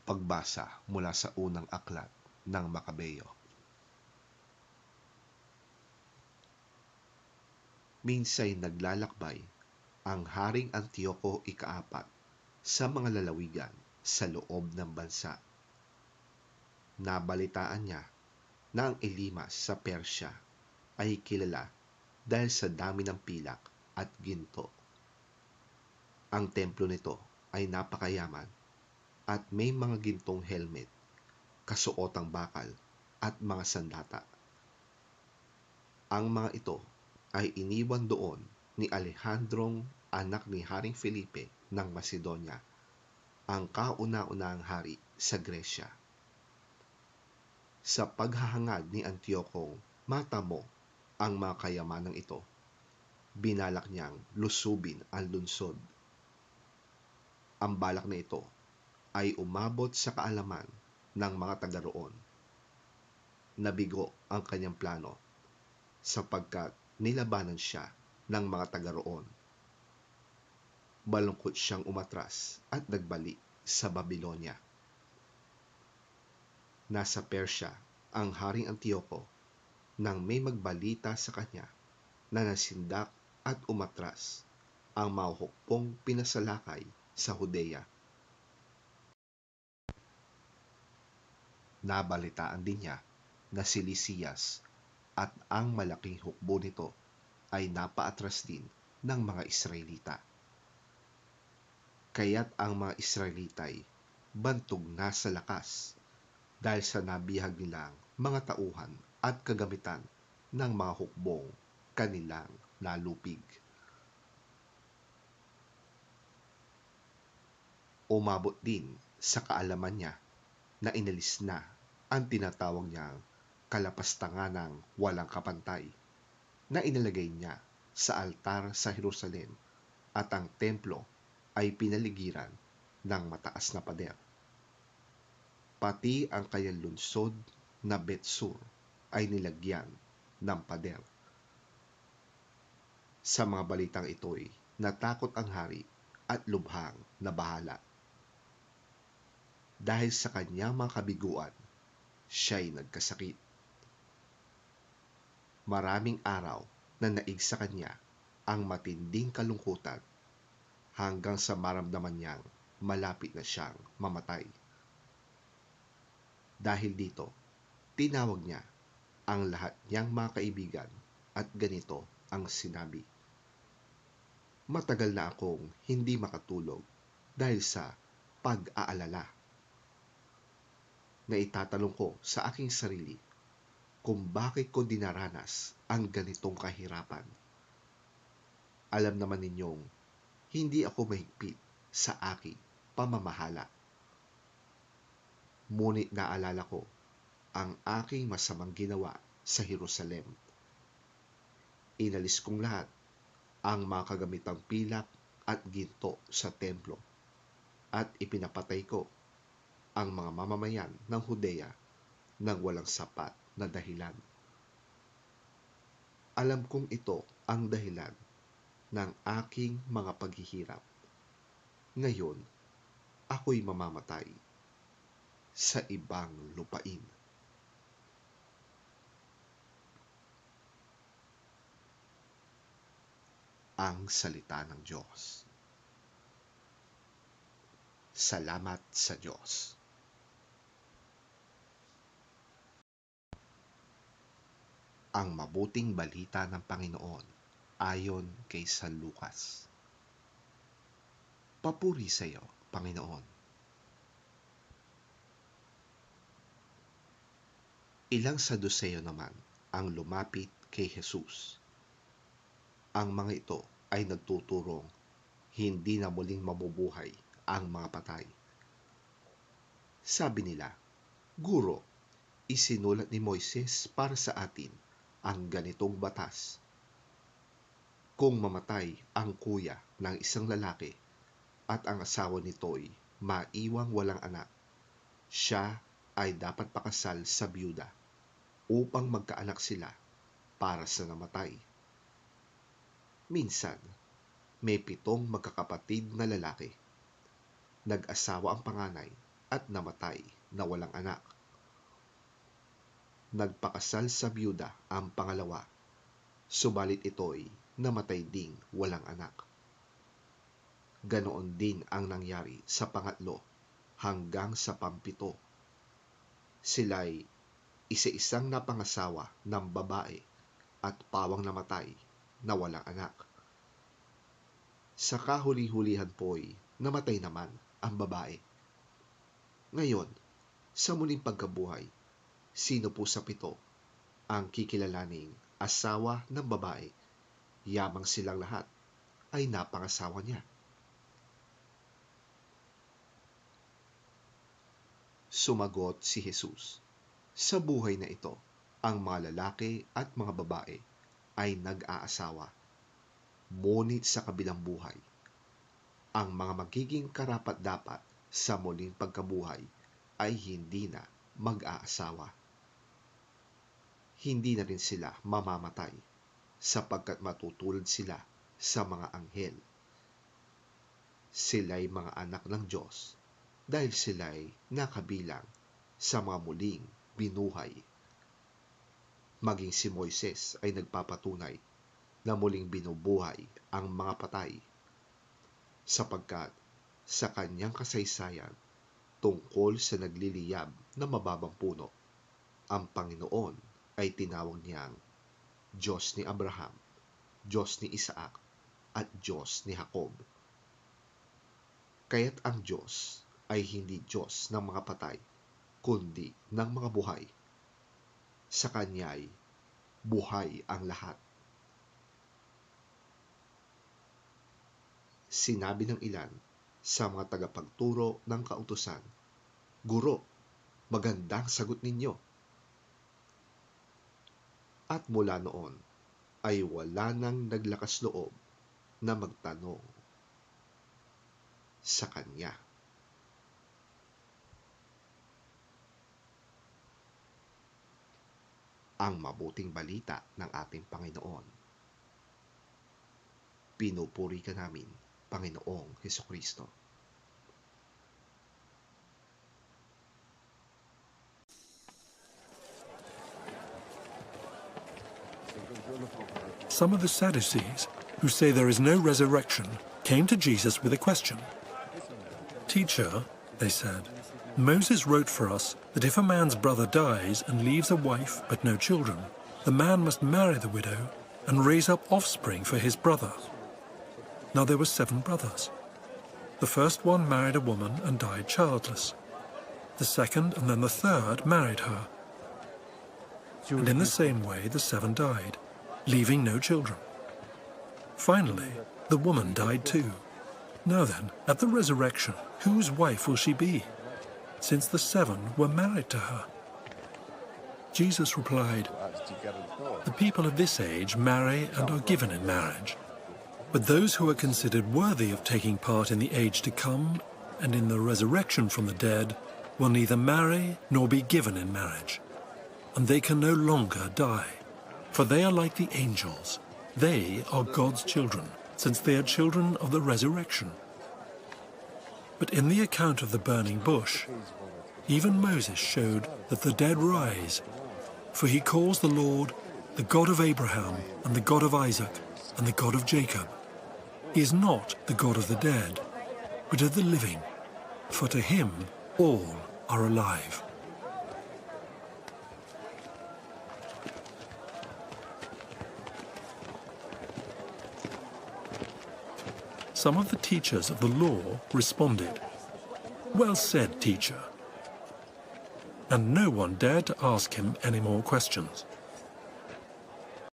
Pagbasa mula sa unang aklat ng Makabeyo. Minsay naglalakbay ang Haring Antioco ika-4 sa mga lalawigan sa loob ng bansa. Nabalitaan niya na ang Elimas sa Persya ay kilala dahil sa dami ng pilak at ginto. Ang templo nito ay napakayaman at may mga gintong helmet, kasuotang bakal at mga sandata. Ang mga ito ay iniwan doon ni Alejandrong anak ni Haring Felipe ng Macedonia, ang kauna-unahang hari sa Gresya. Sa paghahangad ni Antioco matamo ang mga kayamanang ito, binalak niyang lusubin ang lungsod. Ang balak na ito ay umabot sa kaalaman ng mga taga roon. Nabigo ang kanyang plano sapagkat nilabanan siya ng mga taga roon. Malungkot siyang umatras at nagbalik sa Babylonia. Nasa Persya ang Haring Antioco nang may magbalita sa kanya na nasindak at umatras ang mga hukbong pinasalakay sa Judea. Nabalitaan din niya na si Lysias at ang malaking hukbo nito ay napaatras din ng mga Israelita. Kaya't ang mga Israelita'y bantog na sa lakas dahil sa nabihag nilang mga tauhan at kagamitan ng mga hukbong kanilang nalupig. Umabot din sa kaalaman niya na inalis na ang tinatawag niyang kalapastanganang walang kapantay na inilagay niya sa altar sa Jerusalem at ang templo ay pinaligiran ng mataas na pader. Pati ang kanyang lungsod na Betsur ay nilagyan ng pader. Sa mga balitang ito'y natakot ang hari at lubhang nabahala. Dahil sa kanyang mga kabiguan, siya'y nagkasakit. Maraming araw na naig sa kanya ang matinding kalungkutan hanggang sa maramdaman niyang malapit na siyang mamatay. Dahil dito, tinawag niya ang lahat niyang mga kaibigan at ganito ang sinabi: "Matagal na akong hindi makatulog dahil sa pag-aalala. Naitatanong ko sa aking sarili kung bakit ko dinaranas ang ganitong kahirapan. Alam naman ninyong hindi ako mahigpit sa aking pamamahala. Ngunit naalala ko ang aking masamang ginawa sa Jerusalem. Inalis kong lahat ang mga kagamitang pilak at ginto sa templo at ipinapatay ko ang mga mamamayan ng Judea nang walang sapat na dahilan. Alam kong ito ang dahilan ng aking mga paghihirap. Ngayon, ako'y mamamatay sa ibang lupain." Ang salita ng Diyos. Salamat sa Diyos. Ang mabuting balita ng Panginoon ayon kay San Lucas. Papuri sa iyo, Panginoon. Ilang Saduceo naman ang lumapit kay Jesus. Ang mga ito ay nagtuturong hindi na muling mabubuhay ang mga patay. Sabi nila, "Guro, isinulat ni Moises para sa atin ang ganitong batas. Kung mamatay ang kuya ng isang lalaki at ang asawa nito'y maiwang walang anak, siya ay dapat pakasal sa byuda upang magkaanak sila para sa namatay. Minsan, may 7 magkakapatid na lalaki. Nag-asawa ang panganay at namatay na walang anak. Nagpakasal sa byuda ang pangalawa, subalit ito'y namatay ding walang anak. Ganoon din ang nangyari sa pangatlo hanggang sa pampito. Sila'y isa-isang napangasawa ng babae at pawang namatay na walang anak. Sa kahuli-hulihan po'y namatay naman ang babae. Ngayon, sa muling pagkabuhay, sino po sa pito ang kikilalaning asawa ng babae, yamang silang lahat ay napangasawa niya? Sumagot si Jesus, sa buhay na ito, ang mga lalaki at mga babae ay nag-aasawa. Ngunit sa kabilang buhay, ang mga magiging karapat-dapat sa muling pagkabuhay ay hindi na mag-aasawa. Hindi na rin sila mamamatay sapagkat matutulad sila sa mga anghel. Sila'y mga anak ng Diyos dahil sila'y nakabilang sa mga muling binuhay. Maging si Moises ay nagpapatunay na muling binubuhay ang mga patay sapagkat sa kanyang kasaysayan tungkol sa nagliliyab na mababang puno, ang Panginoon ay tinawag niyang Diyos ni Abraham, Diyos ni Isaac, at Diyos ni Jacob. Kaya't ang Diyos ay hindi Diyos ng mga patay, kundi ng mga buhay. Sa Kanya'y buhay ang lahat. Sinabi ng ilan sa mga tagapagturo ng kautusan, "Guro, magandang sagot ninyo." At mula noon ay wala nang naglakas loob na magtanong sa Kanya. Ang mabuting balita ng ating Panginoon. Pinupuri ka namin, Panginoong Hesukristo. Some of the Sadducees, who say there is no resurrection, came to Jesus with a question. "Teacher," they said, "Moses wrote for us that if a man's brother dies and leaves a wife but no children, the man must marry the widow and raise up offspring for his brother. Now there were 7 brothers. The first one married a woman and died childless. The second and then the third married her. And in the same way the 7 died, leaving no children. Finally, the woman died too. Now then, at the resurrection, whose wife will she be, since the 7 were married to her?" Jesus replied, "The people of this age marry and are given in marriage. But those who are considered worthy of taking part in the age to come and in the resurrection from the dead will neither marry nor be given in marriage. And they can no longer die, for they are like the angels. They are God's children, since they are children of the resurrection. But in the account of the burning bush, even Moses showed that the dead rise, for he calls the Lord the God of Abraham and the God of Isaac and the God of Jacob. He is not the God of the dead, but of the living, for to him all are alive." Some of the teachers of the law responded, "Well said, teacher." And no one dared to ask him any more questions.